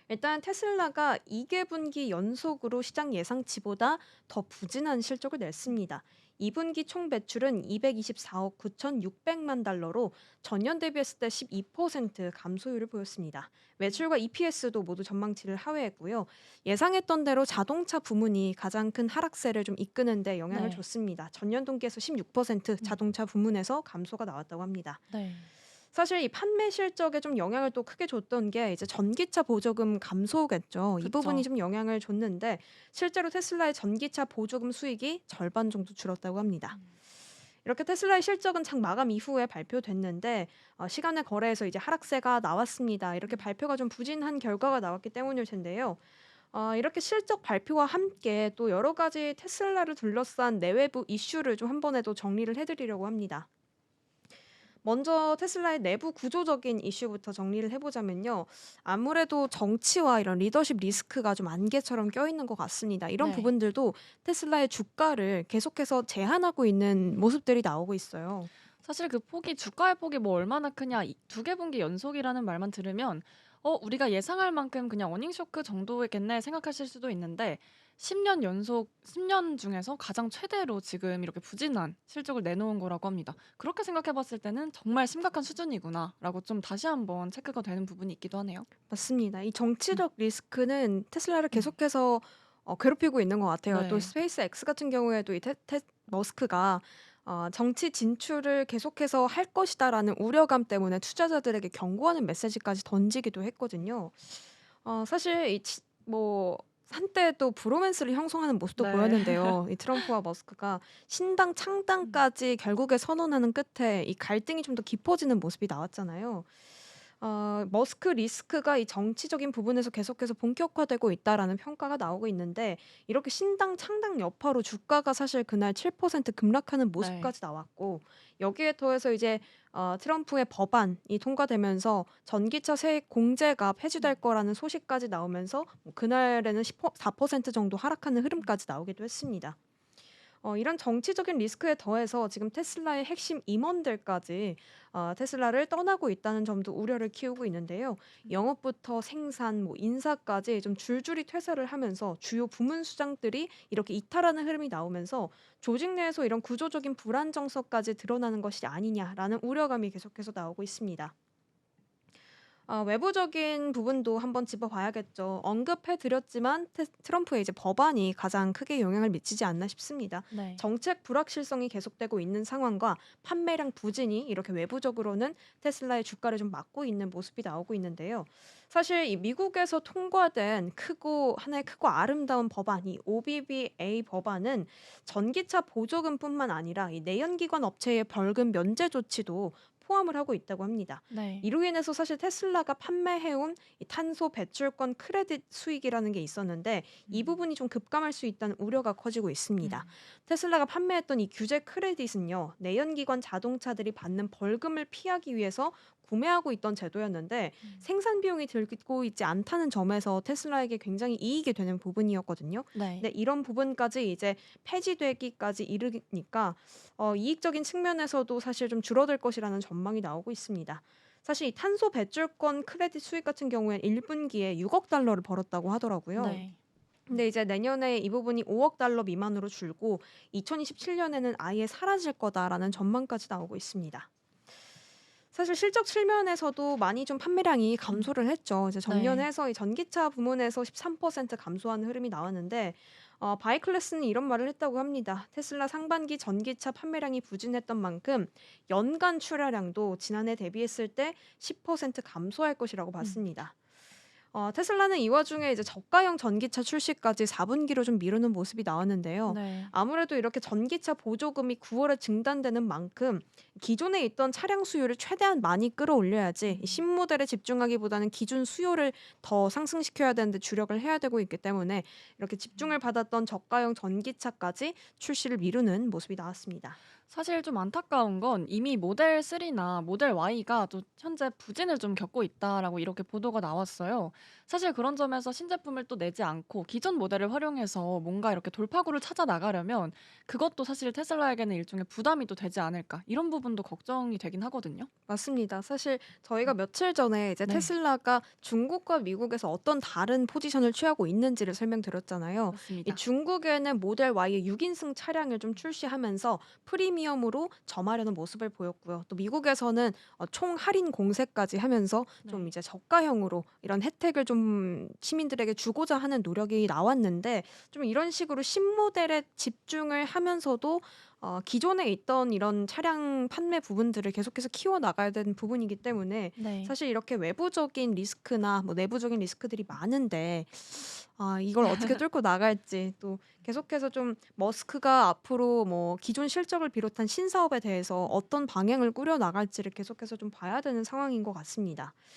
일단 테슬라가 2개분기 연속으로 시장 예상치보다 더 부진한 실적을 냈습니다. 2분기 총 매출은 224억 9,600만 달러로 전년 대비했을 때 12% 감소율을 보였습니다. 매출과 EPS도 모두 전망치를 하회했고요. 예상했던 대로 자동차 부문이 가장 큰 하락세를 좀 이끄는 데 영향을 네. 줬습니다. 전년 동기에서 16% 음. 자동차 부문에서 감소가 나왔다고 합니다. 네. 사실 이 판매 실적에 좀 영향을 또 크게 줬던 게 이제 전기차 보조금 감소겠죠. 이 부분이 그쵸. 좀 영향을 줬는데 실제로 테슬라의 전기차 보조금 수익이 절반 정도 줄었다고 합니다. 음. 이렇게 테슬라의 실적은 장 마감 이후에 발표됐는데 시간의 거래에서 이제 하락세가 나왔습니다. 이렇게 음. 발표가 좀 부진한 결과가 나왔기 때문일 텐데요. 이렇게 실적 발표와 함께 또 여러 가지 테슬라를 둘러싼 내외부 이슈를 좀 한 번에 또 정리를 해 드리려고 합니다. 먼저 테슬라의 내부 구조적인 이슈부터 정리를 해 보자면요. 아무래도 정치와 이런 리더십 리스크가 좀 안개처럼 껴있는 것 같습니다. 이런 네. 부분들도 테슬라의 주가를 계속해서 제한하고 있는 모습들이 나오고 있어요. 사실 그 폭이 주가의 폭이 뭐 얼마나 크냐 이 두 개 분기 연속이라는 말만 들으면 '우리가 예상할 만큼 그냥 어닝 쇼크 정도겠네.' 생각하실 수도 있는데 10년 연속 10년 중에서 가장 최대로 지금 이렇게 부진한 실적을 내놓은 거라고 합니다. 그렇게 생각해 봤을 때는 '정말 심각한 수준이구나.'라고 좀 다시 한번 체크가 되는 부분이 있기도 하네요. 맞습니다. 이 음. 정치적 리스크는 테슬라를 음. 계속해서 괴롭히고 있는 것 같아요. 또 네. 스페이스 X 같은 경우에도 이 머스크가 정치 진출을 계속해서 할 것이다라는 우려감 때문에 투자자들에게 경고하는 메시지까지 던지기도 했거든요. 사실 뭐 한때 또 브로맨스를 형성하는 모습도 네. 보였는데요. 이 트럼프와 머스크가 신당 음. 창당까지 결국에 선언하는 끝에 이 갈등이 좀 더 깊어지는 모습이 나왔잖아요. 머스크 리스크가 이 정치적인 부분에서 계속해서 본격화되고 있다라는 평가가 나오고 있는데 이렇게 신당 창당 여파로 주가가 사실 그날 7% 급락하는 네. 모습까지 나왔고 여기에 더해서 이제 트럼프의 법안이 통과되면서 전기차 세액 공제가 폐지될 음. 거라는 소식까지 나오면서 뭐 그날에는 4% 정도 하락하는 음. 흐름까지 나오기도 했습니다. 이런 정치적인 리스크에 더해서 지금 테슬라의 핵심 임원들까지 테슬라를 떠나고 있다는 점도 우려를 키우고 있는데요. 음. 영업부터 생산, 뭐 인사까지 좀 줄줄이 퇴사를 하면서 주요 부문 수장들이 이렇게 이탈하는 흐름이 나오면서 조직 내에서 이런 구조적인 불안정성까지 드러나는 것이 아니냐라는 우려감이 계속해서 나오고 있습니다. 외부적인 부분도 한번 짚어 봐야겠죠. 언급해 드렸지만 트럼프의 이제 법안이 가장 크게 영향을 미치지 않나 싶습니다. 네. 정책 불확실성이 계속되고 있는 상황과 판매량 부진이 이렇게 외부적으로는 테슬라의 주가를 좀 막고 있는 모습이 나오고 있는데요. 사실 이 미국에서 통과된 하나의 크고 아름다운 법안, 이 OBBA 법안은 전기차 보조금뿐만 아니라 이 내연기관 업체의 벌금 면제 조치도 포함을 하고 있다고 합니다. 네. 이로 인해서 사실 테슬라가 판매해온 이 탄소 배출권 크레딧 수익이라는 게 있었는데 이 음. 부분이 좀 급감할 수 있다는 우려가 커지고 있습니다. 음. 테슬라가 판매했던 이 규제 크레딧은요. 내연기관 자동차들이 받는 벌금을 피하기 위해서 구매하고 있던 제도였는데 음. 생산 비용이 들고 있지 않다는 점에서 테슬라에게 굉장히 이익이 되는 부분이었거든요. 네. 근데 이런 부분까지 이제 폐지되기까지 이르니까 이익적인 측면에서도 사실 좀 줄어들 것이라는 전망이 나오고 있습니다. 사실 이 탄소 배출권 크레딧 수익 같은 경우엔 1 분기에 6억 달러를 벌었다고 하더라고요. 네. 음. 근데 이제 내년에 이 부분이 5억 달러 미만으로 줄고 2027년에는 아예 사라질 거다라는 전망까지 나오고 있습니다. 사실 실적 측면에서도 많이 좀 판매량이 음. 감소를 했죠. 이제 네. 전년해서 이 전기차 부문에서 13% 감소하는 흐름이 나왔는데 바이클래스는 이런 말을 했다고 합니다. 테슬라 상반기 전기차 판매량이 부진했던 만큼 연간 출하량도 지난해 대비했을 때 10% 감소할 것이라고 음. 봤습니다. 테슬라는 이 와중에 이제 저가형 전기차 출시까지 4분기로 좀 미루는 모습이 나왔는데요. 네. 아무래도 이렇게 전기차 보조금이 9월에 증단되는 만큼 기존에 있던 차량 수요를 최대한 많이 끌어올려야지 이 음. 신모델에 집중하기보다는 기존 수요를 더 상승시켜야 되는데 주력을 해야 되고 있기 때문에 이렇게 음. 집중을 받았던 저가형 전기차까지 출시를 미루는 모습이 나왔습니다. 사실 좀 안타까운 건 이미 모델 3나 모델 Y가 또 현재 부진을 좀 겪고 있다라고 이렇게 보도가 나왔어요. 사실 그런 점에서 신제품을 또 내지 않고 기존 모델을 활용해서 뭔가 이렇게 돌파구를 찾아 나가려면 그것도 사실 테슬라에게는 일종의 부담이 또 되지 않을까 이런 부분도 걱정이 되긴 하거든요. 맞습니다. 사실 저희가 며칠 전에 이제 네. 테슬라가 중국과 미국에서 어떤 다른 포지션을 취하고 있는지를 설명드렸잖아요. 이 맞습니다. 중국에는 모델 Y의 6인승 차량을 좀 출시하면서 프리미엄으로 점하려는 모습을 보였고요. 또 미국에서는 총 할인 공세까지 하면서 좀 네. 이제 저가형으로 이런 혜택을 좀 시민들에게 주고자 하는 노력이 나왔는데 좀 이런 식으로 신모델에 집중을 하면서도 기존에 있던 이런 차량 판매 부분들을 계속해서 키워나가야 되는 부분이기 때문에 네. 사실 이렇게 외부적인 리스크나 뭐 내부적인 리스크들이 많은데 이걸 어떻게 뚫고 나갈지 또 계속해서 좀 머스크가 앞으로 뭐 기존 실적을 비롯한 신사업에 대해서 어떤 방향을 꾸려 나갈지를 계속해서 좀 봐야 되는 상황인 것 같습니다.